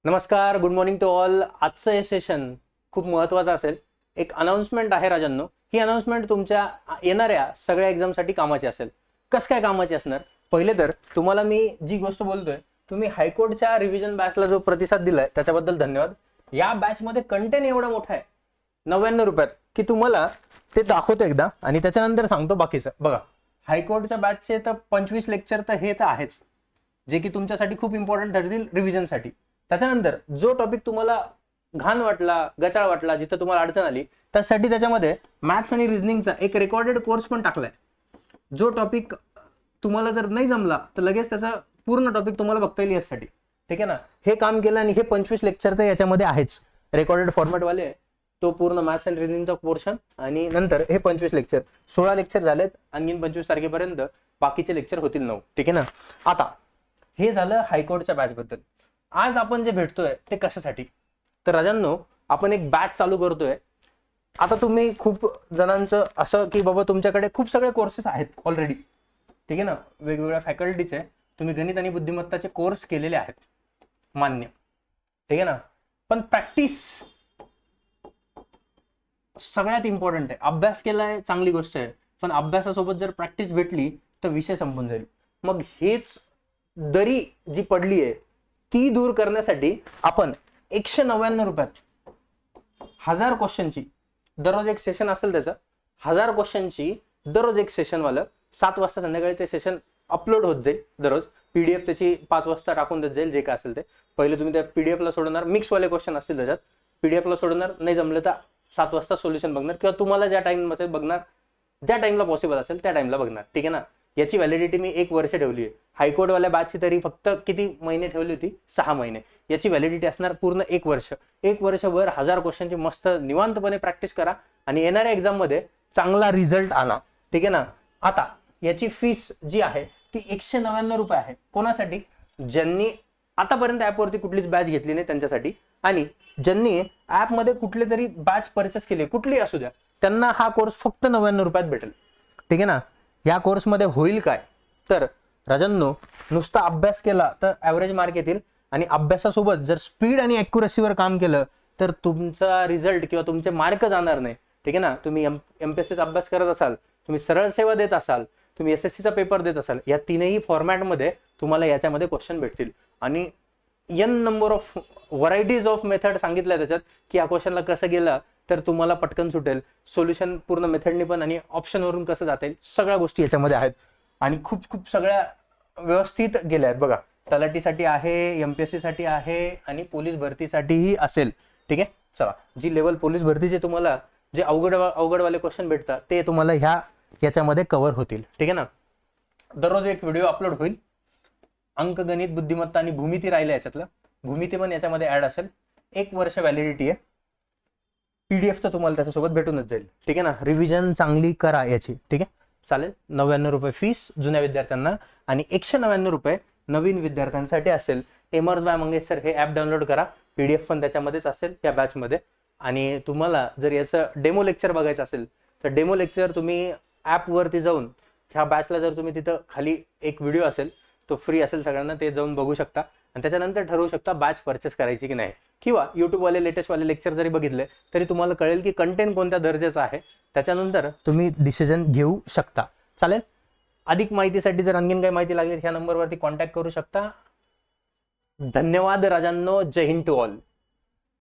नमस्कार, good morning to all. आजचं हे सेशन खूप महत्त्वाचं असेल. एक अनाउन्समेंट आहे राजांनो. ही अनाउन्समेंट तुमच्या येणाऱ्या सगळ्या एक्झामसाठी कामाची असेल. कसं काय कामाची असणार? पहिले तर तुम्हाला मी जी गोष्ट बोलतोय, तुम्ही हायकोर्टच्या रिव्हिजन बॅचला जो प्रतिसाद दिलाय त्याच्याबद्दल धन्यवाद. या बॅचमध्ये कंटेंट एवढा मोठा आहे 99 रुपयात की तुम्हाला ते दाखवतो एकदा आणि त्याच्यानंतर सांगतो बाकीचं. बघा, हायकोर्टच्या बॅचचे तर 25 लेक्चर तर हे तर आहेच, जे की तुमच्यासाठी खूप इम्पॉर्टंट ठरतील रिव्हिजनसाठी. त्याच्यानंतर जो टॉपिक तुम्हाला घाण वाटला, गचाळ वाटला, जिथं तुम्हाला अडचण आली, त्यासाठी त्याच्यामध्ये मॅथ्स आणि रिझनिंगचा एक रेकॉर्डेड कोर्स पण टाकलाय. जो टॉपिक तुम्हाला जर नाही जमला तर लगेच त्याचा पूर्ण टॉपिक तुम्हाला बघता येईल यासाठी. ठीक आहे ना? हे काम केलं आणि हे 25 लेक्चर तर याच्यामध्ये आहेच रेकॉर्डेड फॉर्मॅटवाले. तो पूर्ण मॅथ्स अँड रिझनिंगचा पोर्शन आणि नंतर हे 25 लेक्चर, 16 लेक्चर झालेत. आणखीन 25 तारखेपर्यंत बाकीचे लेक्चर होतील 9. ठीक आहे ना? आता हे झालं हायकोर्टच्या बॅच बद्दल. आज आपण जे भेटतोय ते कशासाठी? तर राजांनो, आपण एक बॅच चालू करतोय. आता तुम्ही खूप जणांचं असं की बाबा तुमच्याकडे खूप सगळे कोर्सेस आहेत ऑलरेडी. ठीक आहे ना? वेगवेगळ्या फॅकल्टीचे तुम्ही गणित आणि बुद्धिमत्ताचे कोर्स केलेले आहेत, मान्य. ठीक आहे ना? पण प्रॅक्टिस सगळ्यात इम्पॉर्टंट आहे. अभ्यास केलाय चांगली गोष्ट आहे, पण अभ्यासासोबत जर प्रॅक्टिस भेटली तर विषय संपून जाईल. मग हेच दरी जी पडली आहे ती दूर करण्यासाठी आपण 199 रुपयात 1000 क्वेश्चनची दररोज एक सेशन असेल, त्याचं 1000 क्वेश्चनची दररोज एक सेशन वालं 7 वाजता संध्याकाळी ते सेशन अपलोड होत जाईल. दररोज पीडीएफ त्याची 5 वाजता टाकून देत जाईल, जे काय असेल ते. पहिले तुम्ही त्या पीडीएफला सोडणार, मिक्सवाले क्वेश्चन असतील त्याच्यात, पीडीएफला सोडणार, नाही जमलं तर 7 वाजता सोल्युशन बघणार, किंवा तुम्हाला ज्या टाइम असेल बघणार, ज्या टाइमला पॉसिबल असेल त्या टाइमला बघणार. ठीक आहे ना? याची व्हॅलिडिटी मी 1 वर्ष ठेवली आहे. हायकोर्टवाल्या बॅचची तरी फक्त किती महिने ठेवली होती? 6 महिने. याची व्हॅलिडिटी असणार पूर्ण 1 वर्ष. 1 वर्षभर 1000 क्वेश्चनची मस्त निवांतपणे प्रॅक्टिस करा आणि येणाऱ्या एक्झाम मध्ये चांगला रिझल्ट आणा. ठीक आहे ना? आता याची फीस जी आहे ती 199 रुपये आहे. कोणासाठी? ज्यांनी आतापर्यंत ऍपवरती कुठलीच बॅच घेतली नाही त्यांच्यासाठी, आणि ज्यांनी ऍपमध्ये कुठले तरी बॅच परचेस केली, कुठली असू द्या, त्यांना हा कोर्स फक्त 99 रुपयात भेटेल. ठीक आहे ना? या कोर्समध्ये होईल काय? तर राजांनो, नुसता अभ्यास केला तर ऍव्हरेज मार्क येतील, आणि अभ्यासासोबत जर स्पीड आणि ॲक्युरसीवर काम केलं तर तुमचा रिझल्ट किंवा तुमचे मार्क जाणार नाही. ठीक आहे ना? तुम्ही एमपीएससीचा अभ्यास करत असाल, तुम्ही सरळ सेवा देत असाल, तुम्ही एसएससीचा पेपर देत असाल, या तीनही फॉर्मॅटमध्ये तुम्हाला याच्यामध्ये क्वेश्चन भेटतील. आणि N number of varieties of method सांगितल्या त्याच्यात, की या क्वेश्चनला कसं गेलं तर तुम्हाला पटकन सुटेल, सोल्युशन पूर्ण मेथडनी पण आणि ऑप्शनवरून कसं जाता येईल, सगळ्या गोष्टी याच्यामध्ये आहेत. आणि खूप खूप सगळ्या व्यवस्थित गेल्या आहेत. बघा, तलाठीसाठी आहे, एमपीएससी साठी आहे, आणि पोलीस भरतीसाठीही असेल. ठीक आहे? चला, जी लेवल पोलीस भरतीचे तुम्हाला जे अवघडवाले क्वेश्चन भेटतात ते तुम्हाला याच्यामध्ये कव्हर होतील. ठीक आहे ना? दररोज एक व्हिडिओ अपलोड होईल. अंकगणित, बुद्धिमत्ता आणि भूमिती राहिल्या याच्यातलं. भूमिती पण याच्यामध्ये ऍड असेल. 1 वर्ष व्हॅलिडिटी आहे. पीडीएफ तर तुम्हाला त्याच्यासोबत भेटूनच जाईल. ठीक आहे ना? रिव्हिजन चांगली करा याची. ठीक आहे? चालेल. 99 रुपये फीस जुन्या विद्यार्थ्यांना आणि 199 रुपये नवीन विद्यार्थ्यांसाठी असेल. एमर्स बाय मंगेश सर हे ऍप डाउनलोड करा. पीडीएफ पण त्याच्यामध्येच असेल या बॅचमध्ये. आणि तुम्हाला जर याचं डेमो लेक्चर बघायचं असेल तर डेमो लेक्चर तुम्ही ॲपवरती जाऊन, ह्या बॅचला जर तुम्ही तिथं खाली एक व्हिडिओ असेल, तो फ्री असेल सगळ्यांना, ते जाऊन बघू शकता आणि त्याच्यानंतर ठरवू शकता बॅच परचेस करायची की नाही. किंवा युट्यूबवाले लेटेस्टवाले लेक्चर जरी बघितले तरी तुम्हाला कळेल की कंटेंट कोणत्या दर्जाचा आहे. त्याच्यानंतर तुम्ही डिसिजन घेऊ शकता. चालेल. अधिक माहितीसाठी जर आणखीन काही माहिती लागली ह्या नंबरवरती कॉन्टॅक्ट करू शकता. धन्यवाद राजांनो. जय हिंद टू ऑल.